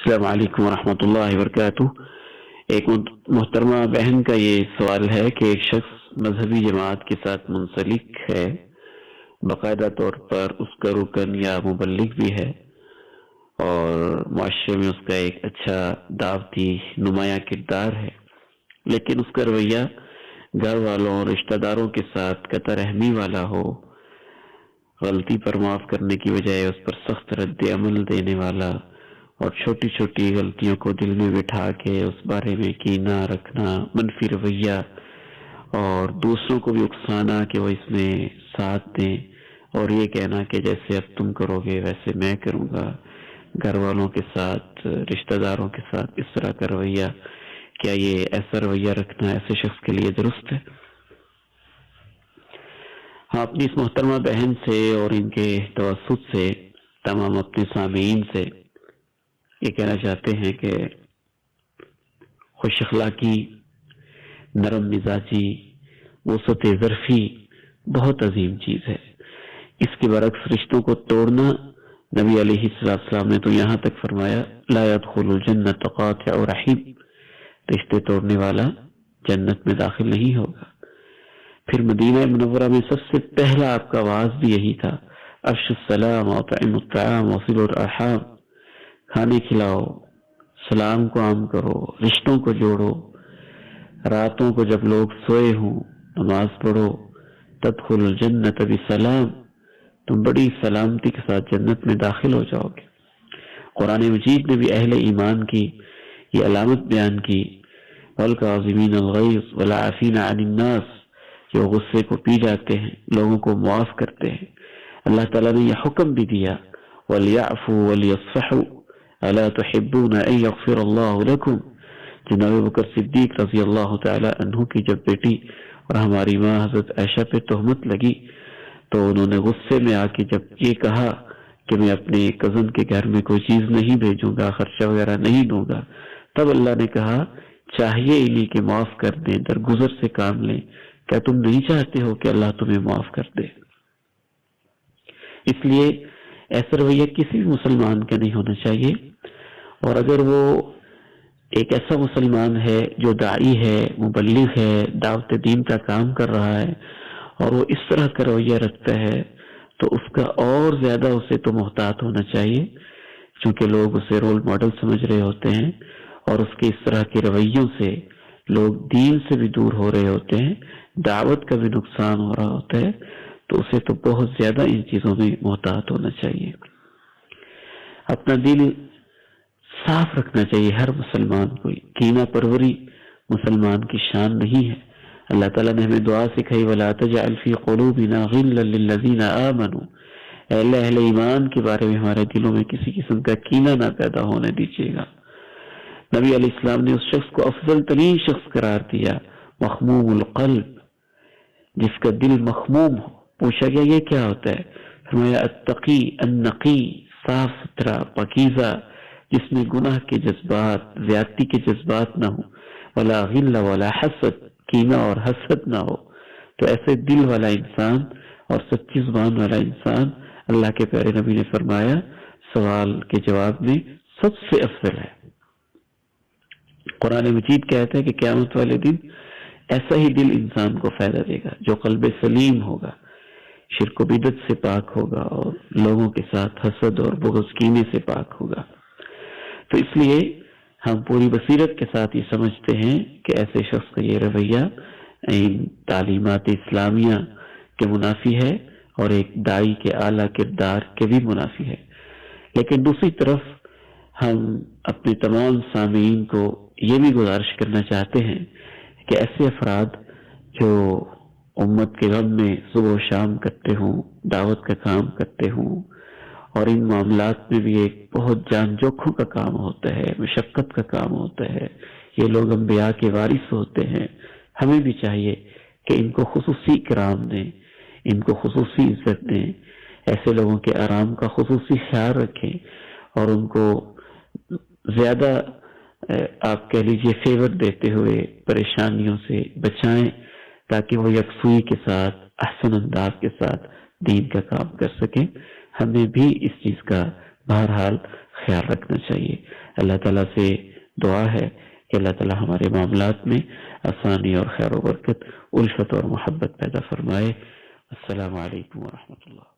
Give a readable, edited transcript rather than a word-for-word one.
السلام علیکم ورحمۃ اللہ وبرکاتہ۔ ایک محترمہ بہن کا یہ سوال ہے کہ ایک شخص مذہبی جماعت کے ساتھ منسلک ہے، باقاعدہ طور پر اس کا رکن یا مبلغ بھی ہے اور معاشرے میں اس کا ایک اچھا دعوتی نمایاں کردار ہے، لیکن اس کا رویہ گھر والوں اور رشتہ داروں کے ساتھ قطع رحمی والا ہو، غلطی پر معاف کرنے کی بجائے اس پر سخت رد عمل دینے والا، اور چھوٹی چھوٹی غلطیوں کو دل میں بٹھا کے اس بارے میں کینہ رکھنا، منفی رویہ، اور دوسروں کو بھی اکسانا کہ وہ اس میں ساتھ دیں، اور یہ کہنا کہ جیسے اب تم کرو گے ویسے میں کروں گا۔ گھر والوں کے ساتھ، رشتہ داروں کے ساتھ اس طرح کا رویہ، کیا یہ ایسا رویہ رکھنا ایسے شخص کے لیے درست ہے؟ ہم اپنی اس محترمہ بہن سے اور ان کے توسط سے تمام اپنے سامعین سے یہ کہنا چاہتے ہیں کہ خوش اخلاقی، نرم مزاجی، وسعت ظرفی بہت عظیم چیز ہے۔ اس کے برعکس رشتوں کو توڑنا، نبی علیہ السلام نے تو یہاں تک فرمایا لا يدخل الجنت قاطع رحیم، رشتے توڑنے والا جنت میں داخل نہیں ہوگا۔ پھر مدینہ منورہ میں سب سے پہلا آپ کا آواز بھی یہی تھا، افشوا السلام واطعموا الطعام وصلوا الارحام، کھانے کھلاؤ، سلام کو عام کرو، رشتوں کو جوڑو، راتوں کو جب لوگ سوئے ہوں نماز پڑھو، تدخل الجنت بسلام، تم بڑی سلامتی کے ساتھ جنت میں داخل ہو جاؤ گے۔ قرآن مجید نے بھی اہل ایمان کی یہ علامت بیان کی، والکاظمین الغیظ والعافین عن الناس، جو غصے کو پی جاتے ہیں، لوگوں کو معاف کرتے ہیں۔ اللہ تعالیٰ نے یہ حکم بھی دیا وَلْيَعْفُوا وَلْيَصْفَحُوا أَلَا تُحِبُّونَ أَن يَغْفِرَ اللَّهُ لَكُمْ۔ جناب بکر صدیق رضی اللہ تعالی عنہ کی جب بیٹی اور ہماری ماں حضرت عائشہ پہ تہمت لگی تو انہوں نے غصے میں آ کے جب یہ کہا کہ میں اپنے کزن کے گھر میں کوئی چیز نہیں بھیجوں گا، خرچہ وغیرہ نہیں دوں گا، تب اللہ نے کہا چاہیے انہیں کہ معاف کر دیں، درگزر سے کام لیں، کیا تم نہیں چاہتے ہو کہ اللہ تمہیں معاف کر دے؟ اس لیے ایسا رویہ کسی بھی مسلمان کا نہیں ہونا چاہیے، اور اگر وہ ایک ایسا مسلمان ہے جو داعی ہے، مبلغ ہے، دعوت دین کا کام کر رہا ہے، اور وہ اس طرح کا رویہ رکھتا ہے تو اس کا اور زیادہ اسے تو محتاط ہونا چاہیے، چونکہ لوگ اسے رول ماڈل سمجھ رہے ہوتے ہیں، اور اس کے اس طرح کے رویوں سے لوگ دین سے بھی دور ہو رہے ہوتے ہیں، دعوت کا بھی نقصان ہو رہا ہوتا ہے، تو اسے تو بہت زیادہ ان چیزوں میں محتاط ہونا چاہیے۔ اپنا دل صاف رکھنا چاہیے ہر مسلمان کو، کینہ پروری مسلمان کی شان نہیں ہے۔ اللہ تعالیٰ نے ہمیں دعا سکھائی وَلَا تَجْعَلْ فِي قُلُوبِنَا غِلًّا لِّلَّذِينَ آمَنُوا، اے اللہ اہل ایمان کے بارے میں ہمارے دلوں میں کسی قسم کا کینہ نہ پیدا ہونے دیجیے گا۔ نبی علیہ السلام نے اس شخص کو افضل ترین شخص قرار دیا، مخموم القلب، جس کا دل مخموم ہو۔ پوچھا گیا یہ کیا ہوتا ہے؟ فرمایا التقی النقی، صاف ستھرا، پاکیزہ، جس میں گناہ کے جذبات، زیادتی کے جذبات نہ ہو، ولا غل ولا حسد، کینہ اور حسد نہ ہو۔ تو ایسے دل والا انسان اور سچی زبان والا انسان، اللہ کے پیارے نبی نے فرمایا سوال کے جواب میں سب سے افضل ہے۔ قرآن مجید کہتا ہے کہ قیامت والے دن ایسا ہی دل انسان کو فائدہ دے گا جو قلب سلیم ہوگا، شرک و بدعت سے پاک ہوگا، اور لوگوں کے ساتھ حسد اور بغض کینے سے پاک ہوگا۔ تو اس لیے ہم پوری بصیرت کے ساتھ یہ سمجھتے ہیں کہ ایسے شخص کا یہ رویہ تعلیمات اسلامیہ کے منافی ہے اور ایک داعی کے اعلیٰ کردار کے بھی منافی ہے۔ لیکن دوسری طرف ہم اپنے تمام سامعین کو یہ بھی گزارش کرنا چاہتے ہیں کہ ایسے افراد جو امت کے غم میں صبح و شام کرتے ہوں، دعوت کا کام کرتے ہوں، اور ان معاملات میں بھی ایک بہت جان جوکھوں کا کام ہوتا ہے، مشقت کا کام ہوتا ہے، یہ لوگ انبیاء کے وارث ہوتے ہیں، ہمیں بھی چاہیے کہ ان کو خصوصی کرام دیں، ان کو خصوصی عزت دیں، ایسے لوگوں کے آرام کا خصوصی خیال رکھیں، اور ان کو زیادہ آپ کہہ لیجئے فیور دیتے ہوئے پریشانیوں سے بچائیں، تاکہ وہ یکسوئی کے ساتھ، احسن انداز کے ساتھ دین کا کام کر سکیں۔ ہمیں بھی اس چیز کا بہرحال خیال رکھنا چاہیے۔ اللہ تعالیٰ سے دعا ہے کہ اللہ تعالیٰ ہمارے معاملات میں آسانی اور خیر و برکت، الفت اور محبت پیدا فرمائے۔ السلام علیکم ورحمۃ اللہ۔